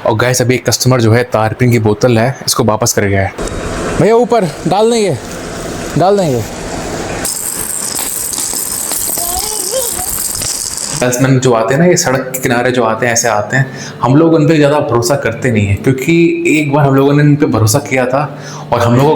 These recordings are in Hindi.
और गैस अभी एक कस्टमर जो है तारपीन की बोतल है इसको वापस कर गया है। भैया ऊपर डाल देंगे सेल्समैन जो आते हैं ना, ये सड़क के किनारे जो आते हैं ऐसे आते हैं, हम लोग उन पर ज़्यादा भरोसा करते नहीं है क्योंकि एक बार हम लोगों ने इन पर भरोसा किया था और हम लोगों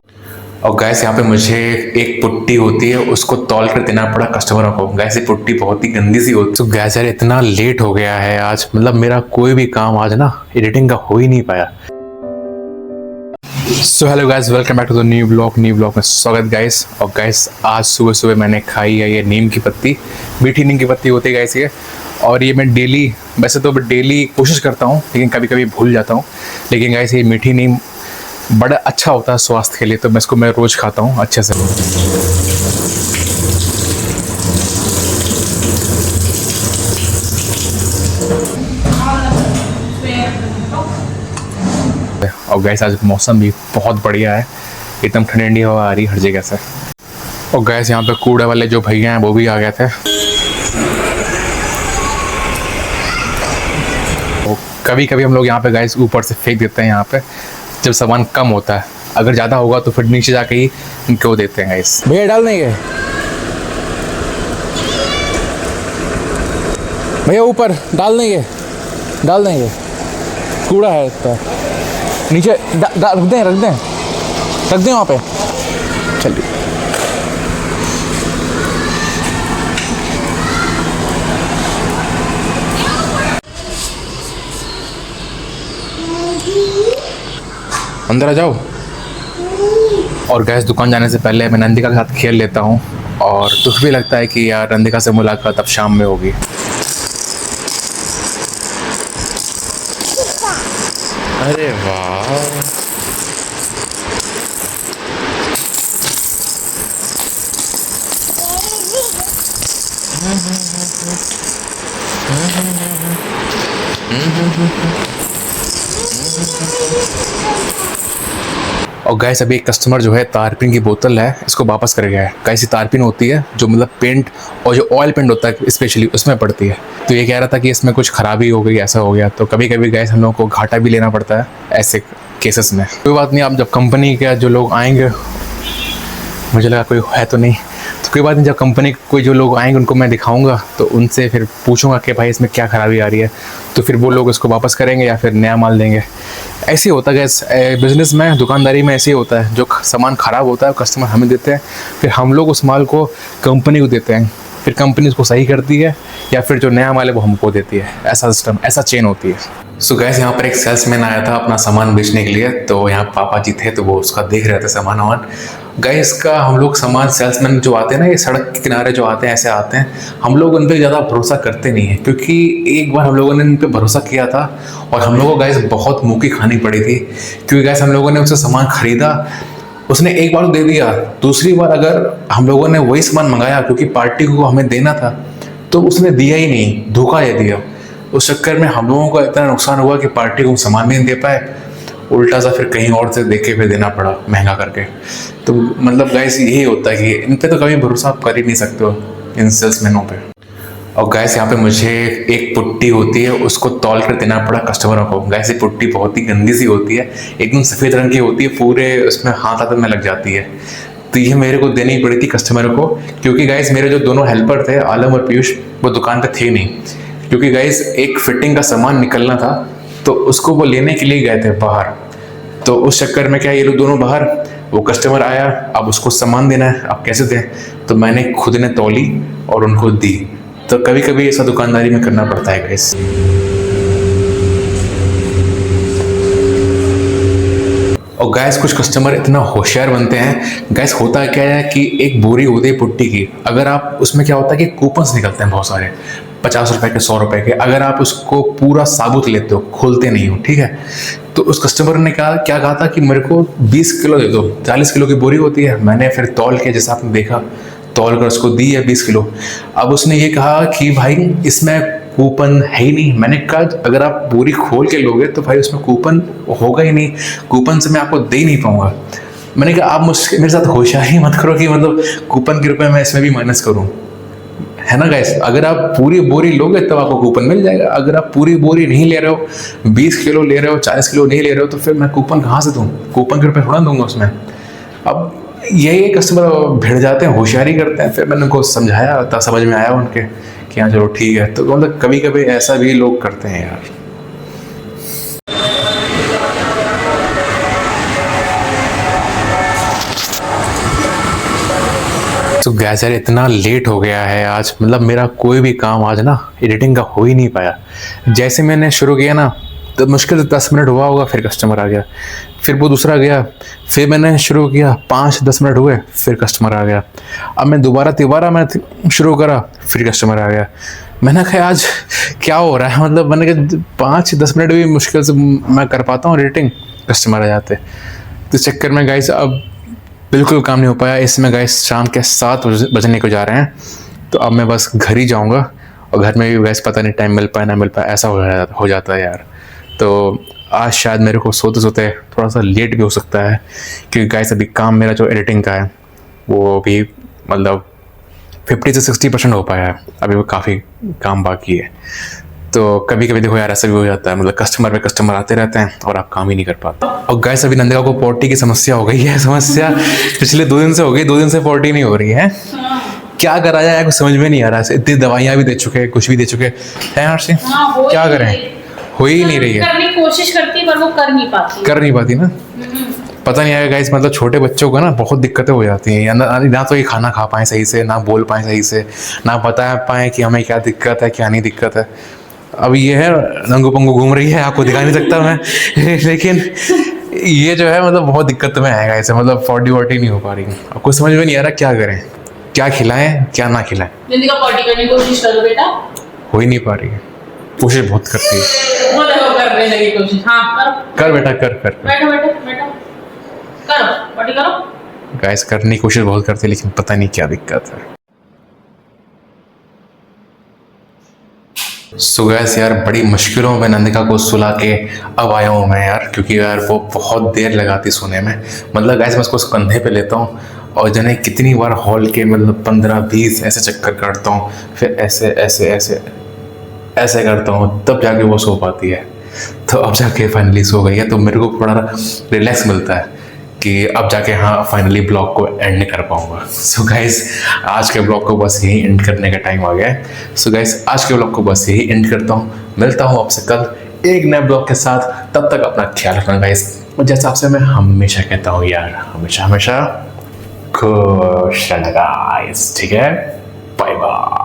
और गैस यहाँ पे मुझे एक पुट्टी होती है उसको तौल कर देना पड़ा कस्टमरों को। गैस ये पुट्टी बहुत ही गंदी सी होती है। तो गैस यार इतना लेट हो गया है आज, मतलब मेरा कोई भी काम आज ना एडिटिंग का हो ही नहीं पाया। So hello guys, welcome back to the new blog में स्वागत गाइस। और गाइस आज सुबह सुबह मैंने खाई है ये नीम की पत्ती, मीठी नीम की पत्ती होती है गाइस ये। और ये मैं डेली, वैसे तो डेली कोशिश करता हूँ लेकिन कभी कभी भूल जाता हूँ, लेकिन गाइस ये मीठी नीम बड़ा अच्छा होता है स्वास्थ्य के लिए, तो मैं रोज़ खाता हूँ अच्छे से। और गैस आज मौसम भी बहुत बढ़िया है, एकदम ठंडी हवा आ रही हर जगह से। और गैस यहाँ पे कूड़े वाले जो भैया हैं वो भी आ गए थे। तो कभी कभी हम लोग यहाँ पे गैस ऊपर से फेंक देते हैं यहाँ पे जब सामान कम होता है, अगर ज़्यादा होगा तो फिर नीचे जाके ही इनको देते हैं गैस। भैया डाल देंगे, भैया ऊपर डाल देंगे कूड़ा है इसका, नीचे रख दें वहाँ पे। चलिए अंदर आ जाओ। और गैस दुकान जाने से पहले मैं नंदिका के साथ खेल लेता हूँ और दुख भी लगता है कि यार नंदिका से मुलाकात अब शाम में होगी। अरे वाह, और गैस अभी एक कस्टमर जो है तारपीन की बोतल है इसको वापस कर गया है। गैस ये तारपीन होती है जो मतलब पेंट और जो ऑयल पेंट होता है स्पेशली उसमें पड़ती है। तो ये कह रहा था कि इसमें कुछ खराबी हो गई, ऐसा हो गया। तो कभी कभी गैस हम लोगों को घाटा भी लेना पड़ता है ऐसे केसेस में। कोई बात नहीं, आप जब कंपनी के जो लोग आएंगे, मुझे लगा कोई है तो नहीं, तो कोई बात नहीं, जब कंपनी कोई जो लोग आएंगे उनको मैं दिखाऊंगा तो उनसे फिर पूछूंगा कि भाई इसमें क्या खराबी आ रही है, तो फिर वो लोग इसको वापस करेंगे या फिर नया माल देंगे। ऐसे ही होता है गैस बिजनेस में, दुकानदारी में ऐसे ही होता है। जो सामान ख़राब होता है कस्टमर हमें देते हैं, फिर हम लोग उस माल को कंपनी को देते हैं, फिर कंपनी उसको सही करती है या फिर जो नया माल है वो हमको देती है। ऐसा सिस्टम, ऐसा चेन होती है। सो गैस यहाँ पर एक सेल्समैन आया था अपना सामान बेचने के लिए, तो यहाँ पापा जी थे तो वो उसका देख रहे थे सामान वामान। गैस का हम लोग सामान, सेल्समैन जो आते हैं ना, ये सड़क के किनारे जो आते हैं ऐसे आते हैं, हम लोग उन पर ज़्यादा भरोसा करते नहीं है क्योंकि एक बार हम लोगों ने इन पर भरोसा किया था और हम लोगों को गैस बहुत मुँह की खानी पड़ी थी। क्योंकि गैस हम लोगों ने उससे सामान खरीदा, उसने एक बार दे दिया, दूसरी बार अगर हम लोगों ने वही सामान मंगाया क्योंकि पार्टी को हमें देना था तो उसने दिया ही नहीं, धोखा दे दिया। उस चक्कर में हम लोगों को इतना नुकसान हुआ कि पार्टी को सामान भी नहीं दे पाए, उल्टा सा फिर कहीं और से देख के फिर देना पड़ा महंगा करके। तो मतलब गाइस यही होता है कि इन पे तो कभी भरोसा आप कर ही नहीं सकते हो, इन सेल्समैनों पे। और गैस यहाँ पे मुझे एक पुट्टी होती है उसको तौल कर देना पड़ा कस्टमरों को। गैस ये पुट्टी बहुत ही गंदी सी होती है, एकदम सफ़ेद रंग की होती है, पूरे उसमें हाथ में लग जाती है। तो ये मेरे को देनी पड़ी थी कस्टमरों को क्योंकि गैस मेरे जो दोनों हेल्पर थे आलम और पीयूष वो दुकान पर थे नहीं, क्योंकि गैस एक फिटिंग का सामान निकलना था तो उसको वो लेने के लिए गए थे बाहर। तो उस चक्कर में क्या, ये लोग दोनों बाहर, वो कस्टमर आया, अब उसको सामान देना है, अब कैसे दें, तो मैंने खुद ने तौली और उनको दी। तो कभी कभी ऐसा दुकानदारी में करना पड़ता है गैस। और गैस कुछ कस्टमर इतना होशियार बनते हैं। गैस होता क्या है कि एक बोरी होती है पुट्टी की, अगर आप उसमें क्या होता है कि कूपन्स निकलते हैं बहुत सारे, 50 रुपए के, 100 रुपए के। अगर आप उसको पूरा साबुत लेते हो, खोलते नहीं हो, ठीक है, तो उस कस्टमर ने क्या कहा था कि मेरे को 20 किलो दे दो, 40 किलो की बोरी होती है। मैंने फिर तौल के, जैसा आपने देखा, तौल कर उसको दी है 20 किलो। अब उसने ये कहा कि भाई इसमें कूपन है ही नहीं। मैंने कहा अगर आप बोरी खोल के लोगे तो भाई उसमें कूपन होगा ही नहीं, कूपन से मैं आपको दे ही नहीं पाऊंगा। मैंने कहा आप मेरे साथ होशियारी मत करो कि मतलब कूपन के रुपए मैं इसमें भी माइनस करूँ, है ना गाइस। अगर आप पूरी बोरी लोगे तब आपको कूपन मिल जाएगा। अगर आप पूरी बोरी नहीं ले रहे हो, 20 किलो ले रहे हो, 40 किलो नहीं ले रहे हो, तो फिर मैं कूपन कहाँ से दूँ? कूपन के रुपये थोड़ा दूंगा उसमें। अब यही कस्टमर भिड़ जाते हैं, होशियारी करते हैं। फिर मैंने उनको समझाया, तब समझ में आया उनके कि हाँ चलो ठीक है। तो मतलब कभी कभी ऐसा भी लोग करते हैं यार। तो गैस यार इतना लेट हो गया है आज, मतलब मेरा कोई भी काम आज ना एडिटिंग का हो ही नहीं पाया। जैसे मैंने शुरू किया ना तो मुश्किल से 10 मिनट हुआ होगा, फिर कस्टमर आ गया। फिर वो दूसरा गया, फिर मैंने शुरू किया, 5-10 मिनट हुए, फिर कस्टमर आ गया। अब मैं दोबारा मैं शुरू करा, फिर कस्टमर आ गया। मैंने कहा आज क्या हो रहा है, मतलब मैंने कहा 5-10 मिनट भी मुश्किल से मैं कर पाता हूँ एडिटिंग, कस्टमर आ जाते। तो इस चक्कर में गाइस अब बिल्कुल काम नहीं हो पाया। इसमें गाइस शाम के 7 बजने को जा रहे हैं, तो अब मैं बस घर ही जाऊंगा। और घर में भी गैस पता नहीं टाइम मिल पाए ना मिल पाए, ऐसा हो जाता है यार। तो आज शायद मेरे को सोते सोते थोड़ा सा लेट भी हो सकता है, क्योंकि गैस अभी काम मेरा जो एडिटिंग का है वो भी मतलब 50 से 60% हो पाया है, अभी वो काफ़ी काम बाकी है। तो कभी कभी देखो यार ऐसा भी हो जाता है, मतलब कस्टमर पे कस्टमर आते रहते हैं और आप काम ही नहीं कर पाते। और गाइस अभी नंदिका को पोटी की समस्या हो गई है, समस्या पिछले 2 दिन से हो गई, 2 दिन से पोटी नहीं हो रही है। क्या करा जाए कुछ समझ में नहीं आ रहा है। इतनी दवाइयाँ भी दे चुके हैं, कुछ भी दे चुके हैं हर्षी, क्या करें, हो ही नहीं रही है। करने की कोशिश करती पर वो कर नहीं पाती ना। पता नहीं आएगा गाइस, मतलब छोटे बच्चों को ना बहुत दिक्कतें हो जाती हैं, ना तो ये खाना खा पाए सही से, ना बोल पाए सही से, ना बता पाए कि हमें क्या दिक्कत है क्या नहीं दिक्कत है। अब ये है नंगू पंगू घूम रही है, आपको दिखा नहीं सकता मैं लेकिन ये जो है मतलब बहुत दिक्कत में आएगा इसे, मतलब 40 नहीं हो पा रही। आपको समझ में नहीं आ रहा क्या करें, क्या खिलाएं क्या ना खिलाएं। नंदिका पॉटी करने की कोशिश करो बेटा, हो ही नहीं पा रही है, कोशिश बहुत करती है। वो देखो करने लगी कोशिश। हाँ करो, कर बेटा कर बैठो करो, पॉटी करो। गाइस करने की कोशिश बहुत करती है, लेकिन पता नहीं क्या दिक्कत है। सो गैस यार बड़ी मुश्किलों में नंदिका को सुला के अब आया हूँ मैं यार, क्योंकि यार वो बहुत देर लगाती सोने में। मतलब गैस मैं उसको कंधे पे लेता हूँ और जने कितनी बार हॉल के मतलब 15-20 ऐसे चक्कर काटता हूँ, फिर ऐसे ऐसे ऐसे ऐसे करता हूँ, तब जाके वो सो पाती है। तो अब जाके फाइनली सो गई है, तो मेरे को थोड़ा रिलैक्स मिलता है कि अब जाके हाँ फाइनली ब्लॉग को एंड कर पाऊंगा। सो गाइस आज के ब्लॉग को बस यही एंड करने का टाइम आ गया है। सो गाइस आज के ब्लॉग को बस यही एंड करता हूँ, मिलता हूँ आपसे कल एक नए ब्लॉग के साथ। तब तक अपना ख्याल रखना गाइस, और जैसे आपसे मैं हमेशा कहता हूँ यार, हमेशा खुश रहना गाइस, ठीक है, बाय बाय।